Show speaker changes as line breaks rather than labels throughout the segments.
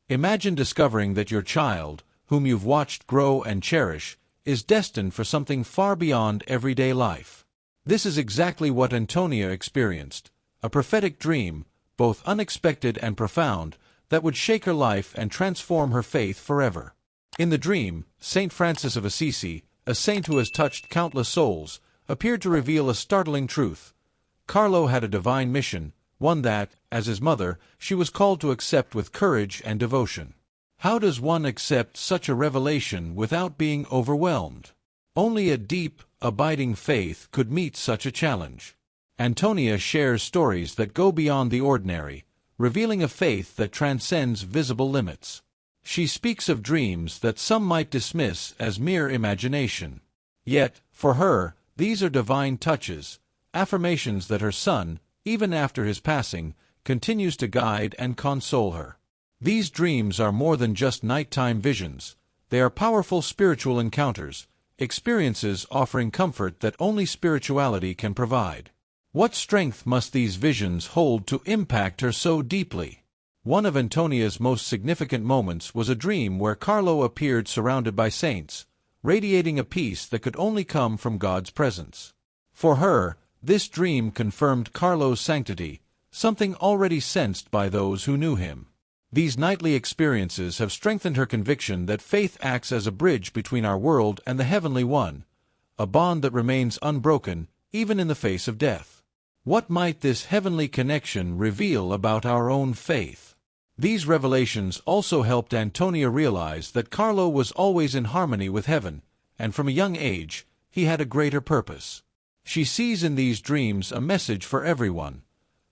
Imagine discovering that your child, whom you've watched grow and cherish, is destined for something far beyond everyday life. This is exactly what Antonia experienced, a prophetic dream, both unexpected and profound, that would shake her life and transform her faith forever. In the dream, Saint Francis of Assisi, a saint who has touched countless souls, appeared to reveal a startling truth. Carlo had a divine mission, one that, as his mother, she was called to accept with courage and devotion. How does one accept such a revelation without being overwhelmed? Only a deep, abiding faith could meet such a challenge. Antonia shares stories that go beyond the ordinary, revealing a faith that transcends visible limits. She speaks of dreams that some might dismiss as mere imagination. Yet, for her, these are divine touches, affirmations that her son, even after his passing, continues to guide and console her. These dreams are more than just nighttime visions. They are powerful spiritual encounters, experiences offering comfort that only spirituality can provide. What strength must these visions hold to impact her so deeply? One of Antonia's most significant moments was a dream where Carlo appeared surrounded by saints, radiating a peace that could only come from God's presence. For her, this dream confirmed Carlo's sanctity, something already sensed by those who knew him. These nightly experiences have strengthened her conviction that faith acts as a bridge between our world and the Heavenly One, a bond that remains unbroken even in the face of death. What might this heavenly connection reveal about our own faith? These revelations also helped Antonia realize that Carlo was always in harmony with heaven, and from a young age, he had a greater purpose. She sees in these dreams a message for everyone,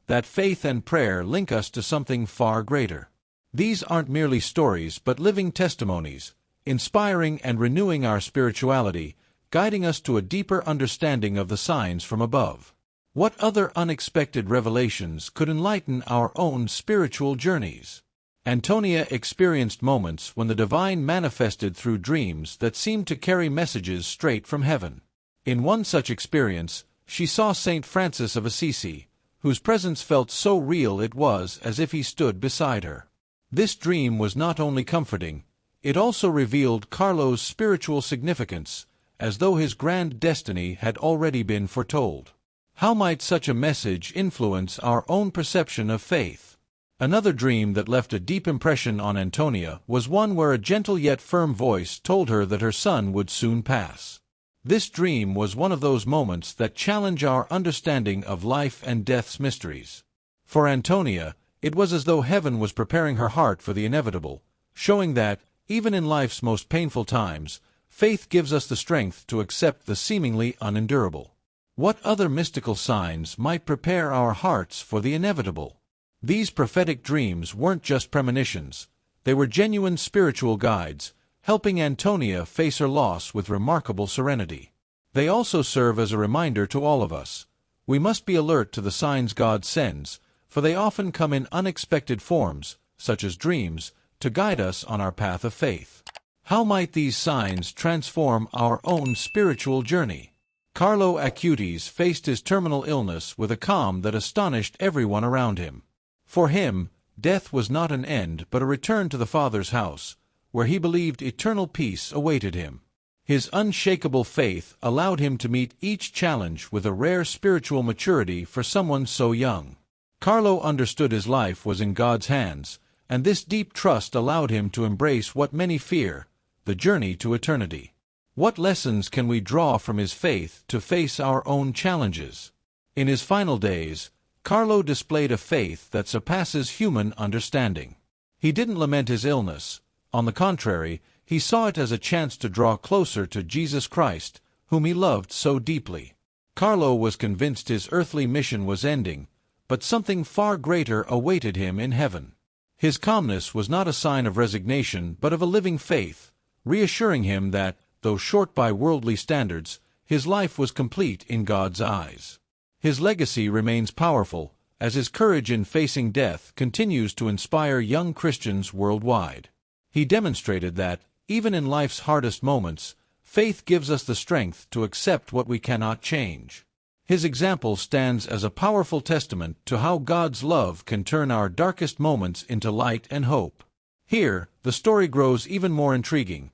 that faith and prayer link us to something far greater. These aren't merely stories but living testimonies, inspiring and renewing our spirituality, guiding us to a deeper understanding of the signs from above. What other unexpected revelations could enlighten our own spiritual journeys? Antonia experienced moments when the divine manifested through dreams that seemed to carry messages straight from heaven. In one such experience, she saw Saint Francis of Assisi, whose presence felt so real it was as if he stood beside her. This dream was not only comforting, it also revealed Carlo's spiritual significance, as though his grand destiny had already been foretold. How might such a message influence our own perception of faith? Another dream that left a deep impression on Antonia was one where a gentle yet firm voice told her that her son would soon pass. This dream was one of those moments that challenge our understanding of life and death's mysteries. For Antonia, it was as though heaven was preparing her heart for the inevitable, showing that, even in life's most painful times, faith gives us the strength to accept the seemingly unendurable. What other mystical signs might prepare our hearts for the inevitable? These prophetic dreams weren't just premonitions, they were genuine spiritual guides, helping Antonia face her loss with remarkable serenity. They also serve as a reminder to all of us. We must be alert to the signs God sends, for they often come in unexpected forms, such as dreams, to guide us on our path of faith. How might these signs transform our own spiritual journey? Carlo Acutis faced his terminal illness with a calm that astonished everyone around him. For him, death was not an end but a return to the Father's house, where he believed eternal peace awaited him. His unshakable faith allowed him to meet each challenge with a rare spiritual maturity for someone so young. Carlo understood his life was in God's hands, and this deep trust allowed him to embrace what many fear, the journey to eternity. What lessons can we draw from his faith to face our own challenges? In his final days, Carlo displayed a faith that surpasses human understanding. He didn't lament his illness. On the contrary, he saw it as a chance to draw closer to Jesus Christ, whom he loved so deeply. Carlo was convinced his earthly mission was ending, but something far greater awaited him in heaven. His calmness was not a sign of resignation but of a living faith, reassuring him that, though short by worldly standards, his life was complete in God's eyes. His legacy remains powerful, as his courage in facing death continues to inspire young Christians worldwide. He demonstrated that, even in life's hardest moments, faith gives us the strength to accept what we cannot change. His example stands as a powerful testament to how God's love can turn our darkest moments into light and hope. Here, the story grows even more intriguing.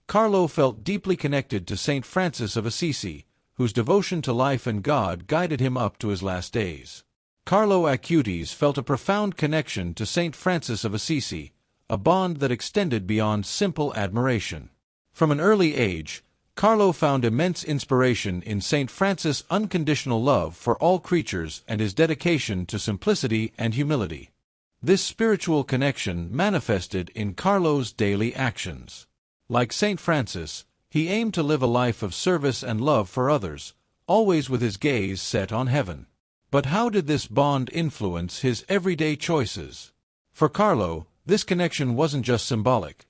Carlo felt deeply connected to Saint Francis of Assisi, whose devotion to life and God guided him up to his last days. Carlo Acutis felt a profound connection to Saint Francis of Assisi, a bond that extended beyond simple admiration. From an early age, Carlo found immense inspiration in Saint Francis' unconditional love for all creatures and his dedication to simplicity and humility. This spiritual connection manifested in Carlo's daily actions. Like Saint Francis, he aimed to live a life of service and love for others, always with his gaze set on heaven. But how did this bond influence his everyday choices? For Carlo, this connection wasn't just symbolic.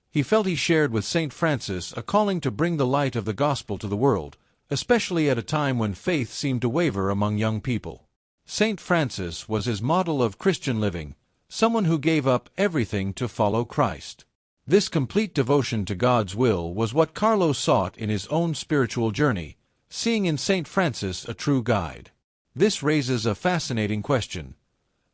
He felt he shared with Saint Francis a calling to bring the light of the gospel to the world, especially at a time when faith seemed to waver among young people. Saint Francis was his model of Christian living, someone who gave up everything to follow Christ. This complete devotion to God's will was what Carlo sought in his own spiritual journey, seeing in Saint Francis a true guide. This raises a fascinating question.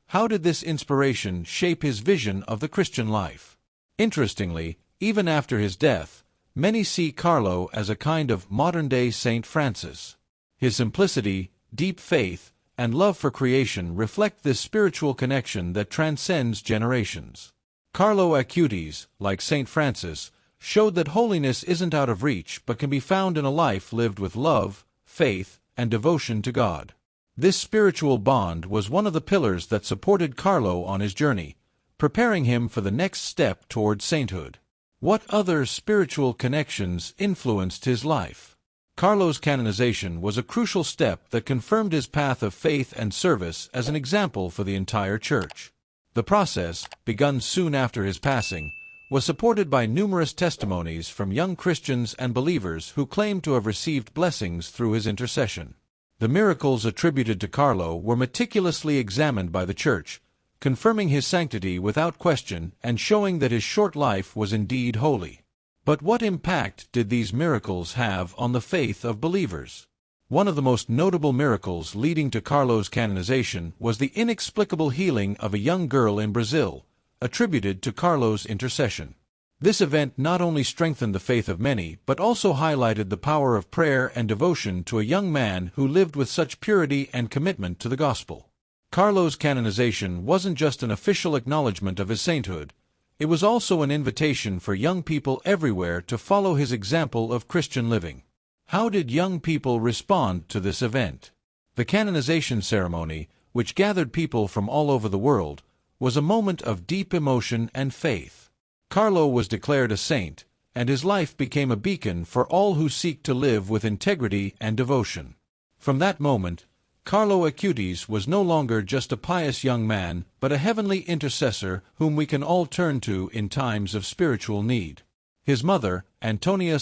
How did this inspiration shape his vision of the Christian life? Interestingly, even after his death, many see Carlo as a kind of modern-day Saint Francis. His simplicity, deep faith, and love for creation reflect this spiritual connection that transcends generations. Carlo Acutis, like Saint Francis, showed that holiness isn't out of reach but can be found in a life lived with love, faith, and devotion to God. This spiritual bond was one of the pillars that supported Carlo on his journey, preparing him for the next step toward sainthood. What other spiritual connections influenced his life? Carlo's canonization was a crucial step that confirmed his path of faith and service as an example for the entire Church. The process, begun soon after his passing, was supported by numerous testimonies from young Christians and believers who claimed to have received blessings through his intercession. The miracles attributed to Carlo were meticulously examined by the Church, confirming his sanctity without question and showing that his short life was indeed holy. But what impact did these miracles have on the faith of believers? One of the most notable miracles leading to Carlo's canonization was the inexplicable healing of a young girl in Brazil, attributed to Carlo's intercession. This event not only strengthened the faith of many, but also highlighted the power of prayer and devotion to a young man who lived with such purity and commitment to the gospel. Carlo's canonization wasn't just an official acknowledgement of his sainthood, it was also an invitation for young people everywhere to follow his example of Christian living. How did young people respond to this event? The canonization ceremony, which gathered people from all over the world, was a moment of deep emotion and faith. Carlo was declared a saint, and his life became a beacon for all who seek to live with integrity and devotion. From that moment, Carlo Acutis was no longer just a pious young man, but a heavenly intercessor whom we can all turn to in times of spiritual need. His mother, Antonia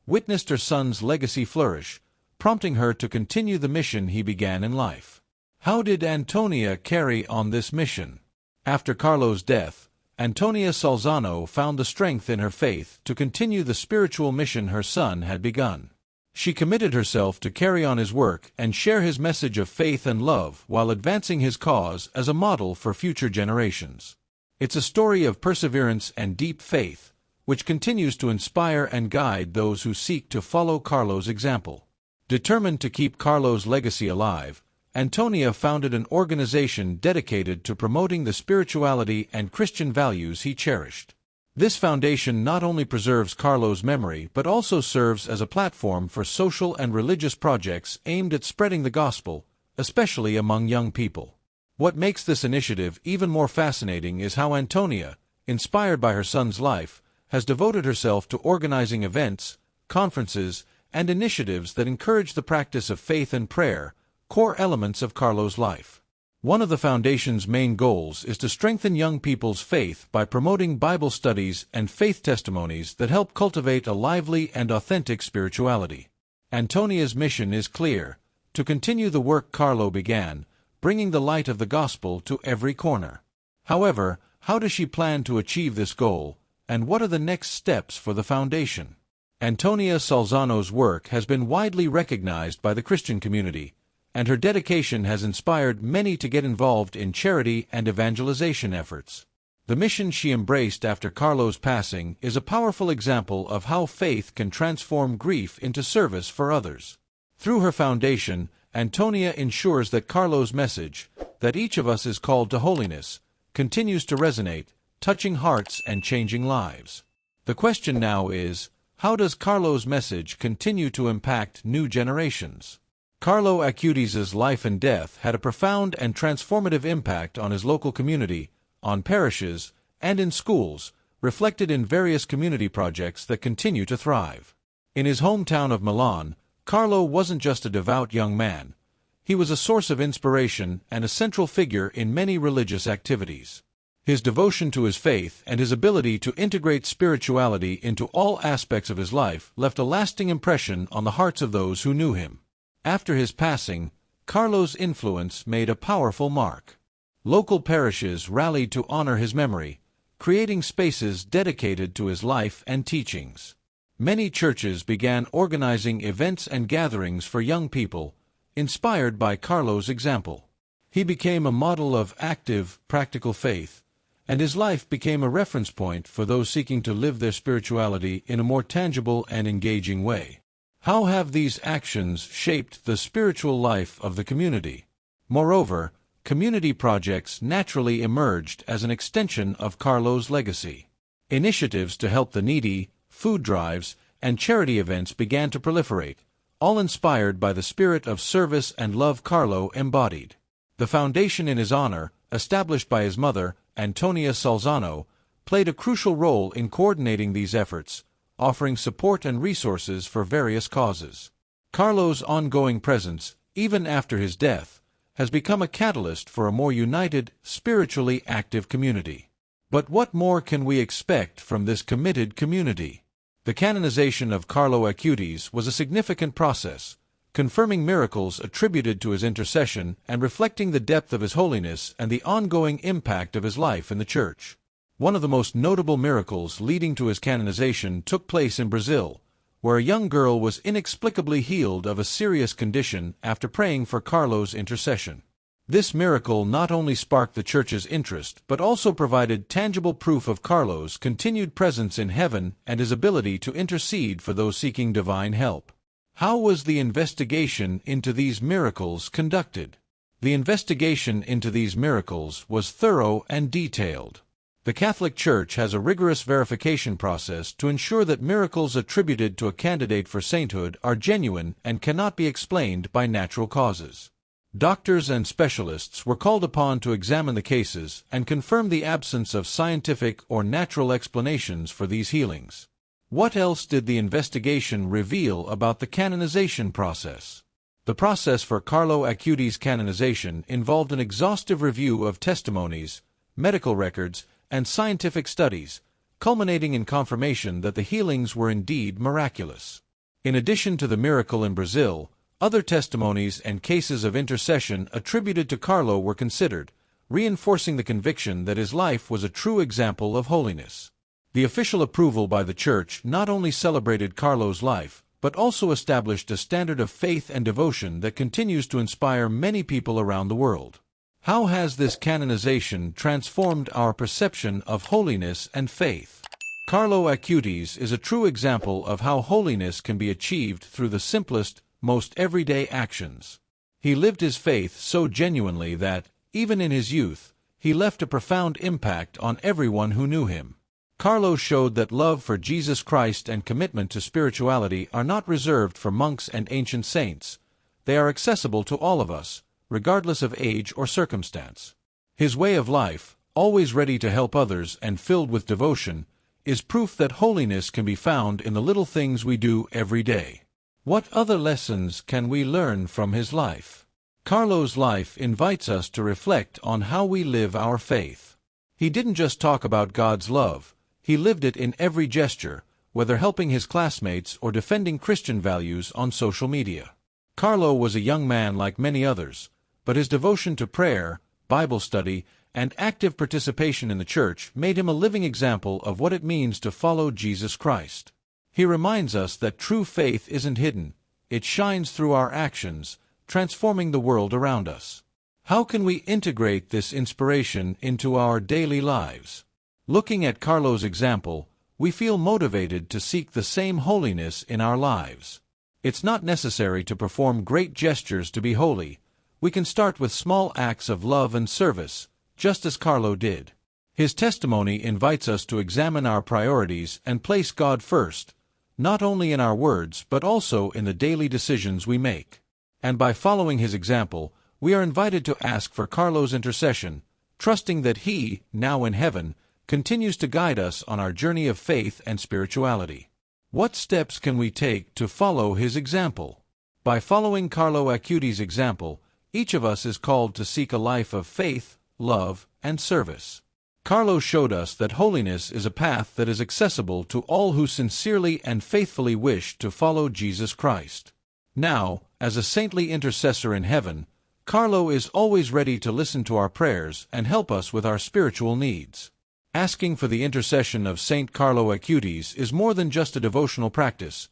witnessed her son's legacy flourish, prompting her to continue the mission he began in life. How did Antonia carry on this mission? After Carlo's death, Antonia found the strength in her faith to continue the spiritual mission her son had begun. She committed herself to carry on his work and share his message of faith and love while advancing his cause as a model for future generations. It's a story of perseverance and deep faith, which continues to inspire and guide those who seek to follow Carlo's example. Determined to keep Carlo's legacy alive, Antonia founded an organization dedicated to promoting the spirituality and Christian values he cherished. This foundation not only preserves Carlo's memory but also serves as a platform for social and religious projects aimed at spreading the gospel, especially among young people. What makes this initiative even more fascinating is how Antonia, inspired by her son's life, has devoted herself to organizing events, conferences, and initiatives that encourage the practice of faith and prayer, core elements of Carlo's life. One of the Foundation's main goals is to strengthen young people's faith by promoting Bible studies and faith testimonies that help cultivate a lively and authentic spirituality. Antonia's mission is clear: to continue the work Carlo began, bringing the light of the gospel to every corner. However, how does she plan to achieve this goal, and what are the next steps for the Foundation? Antonia Salzano's work has been widely recognized by the Christian community, and her dedication has inspired many to get involved in charity and evangelization efforts. The mission she embraced after Carlo's passing is a powerful example of how faith can transform grief into service for others. Through her foundation, Antonia ensures that Carlo's message, that each of us is called to holiness, continues to resonate, touching hearts and changing lives. The question now is, how does Carlo's message continue to impact new generations? Carlo Acutis' life and death had a profound and transformative impact on his local community, on parishes, and in schools, reflected in various community projects that continue to thrive. In his hometown of Milan, Carlo wasn't just a devout young man. He was a source of inspiration and a central figure in many religious activities. His devotion to his faith and his ability to integrate spirituality into all aspects of his life left a lasting impression on the hearts of those who knew him. After his passing, Carlo's influence made a powerful mark. Local parishes rallied to honor his memory, creating spaces dedicated to his life and teachings. Many churches began organizing events and gatherings for young people, inspired by Carlo's example. He became a model of active, practical faith, and his life became a reference point for those seeking to live their spirituality in a more tangible and engaging way. How have these actions shaped the spiritual life of the community? Moreover, community projects naturally emerged as an extension of Carlo's legacy. Initiatives to help the needy, food drives, and charity events began to proliferate, all inspired by the spirit of service and love Carlo embodied. The foundation in his honor, established by his mother, Antonia Salzano, played a crucial role in coordinating these efforts, offering support and resources for various causes. Carlo's ongoing presence, even after his death, has become a catalyst for a more united, spiritually active community. But what more can we expect from this committed community? The canonization of Carlo Acutis was a significant process, confirming miracles attributed to his intercession and reflecting the depth of his holiness and the ongoing impact of his life in the Church. One of the most notable miracles leading to his canonization took place in Brazil, where a young girl was inexplicably healed of a serious condition after praying for Carlo's intercession. This miracle not only sparked the Church's interest but also provided tangible proof of Carlo's continued presence in heaven and his ability to intercede for those seeking divine help. How was the investigation into these miracles conducted? The investigation into these miracles was thorough and detailed. The Catholic Church has a rigorous verification process to ensure that miracles attributed to a candidate for sainthood are genuine and cannot be explained by natural causes. Doctors and specialists were called upon to examine the cases and confirm the absence of scientific or natural explanations for these healings. What else did the investigation reveal about the canonization process? The process for Carlo Acutis' canonization involved an exhaustive review of testimonies, medical records, and scientific studies, culminating in confirmation that the healings were indeed miraculous. In addition to the miracle in Brazil, other testimonies and cases of intercession attributed to Carlo were considered, reinforcing the conviction that his life was a true example of holiness. The official approval by the Church not only celebrated Carlo's life, but also established a standard of faith and devotion that continues to inspire many people around the world. How has this canonization transformed our perception of holiness and faith? Carlo Acutis is a true example of how holiness can be achieved through the simplest, most everyday actions. He lived his faith so genuinely that, even in his youth, he left a profound impact on everyone who knew him. Carlo showed that love for Jesus Christ and commitment to spirituality are not reserved for monks and ancient saints. They are accessible to all of us, regardless of age or circumstance. His way of life, always ready to help others and filled with devotion, is proof that holiness can be found in the little things we do every day. What other lessons can we learn from his life? Carlo's life invites us to reflect on how we live our faith. He didn't just talk about God's love, he lived it in every gesture, whether helping his classmates or defending Christian values on social media. Carlo was a young man like many others, but his devotion to prayer, Bible study, and active participation in the Church made him a living example of what it means to follow Jesus Christ. He reminds us that true faith isn't hidden, it shines through our actions, transforming the world around us. How can we integrate this inspiration into our daily lives? Looking at Carlo's example, we feel motivated to seek the same holiness in our lives. It's not necessary to perform great gestures to be holy. We can start with small acts of love and service, just as Carlo did. His testimony invites us to examine our priorities and place God first, not only in our words but also in the daily decisions we make. And by following his example, we are invited to ask for Carlo's intercession, trusting that he, now in heaven, continues to guide us on our journey of faith and spirituality. What steps can we take to follow his example? By following Carlo Acutis' example, each of us is called to seek a life of faith, love, and service. Carlo showed us that holiness is a path that is accessible to all who sincerely and faithfully wish to follow Jesus Christ. Now, as a saintly intercessor in heaven, Carlo is always ready to listen to our prayers and help us with our spiritual needs. Asking for the intercession of Saint Carlo Acutis is more than just a devotional practice.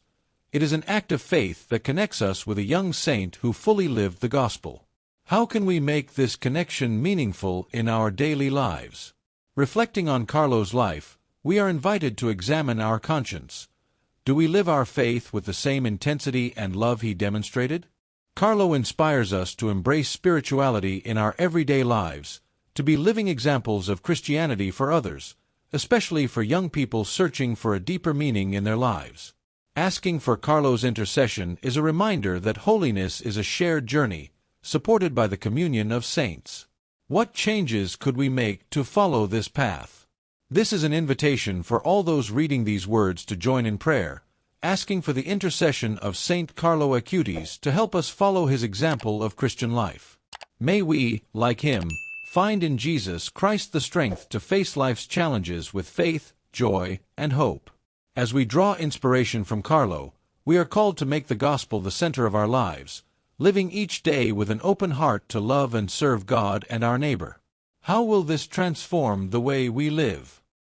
It is an act of faith that connects us with a young saint who fully lived the gospel. How can we make this connection meaningful in our daily lives? Reflecting on Carlo's life, we are invited to examine our conscience. Do we live our faith with the same intensity and love he demonstrated? Carlo inspires us to embrace spirituality in our everyday lives, to be living examples of Christianity for others, especially for young people searching for a deeper meaning in their lives. Asking for Carlo's intercession is a reminder that holiness is a shared journey, supported by the communion of saints. What changes could we make to follow this path? This is an invitation for all those reading these words to join in prayer, asking for the intercession of Saint Carlo Acutis to help us follow his example of Christian life. May we, like him, find in Jesus Christ the strength to face life's challenges with faith, joy, and hope. As we draw inspiration from Carlo, we are called to make the gospel the center of our lives, living each day with an open heart to love and serve God and our neighbor. How will this transform the way we live?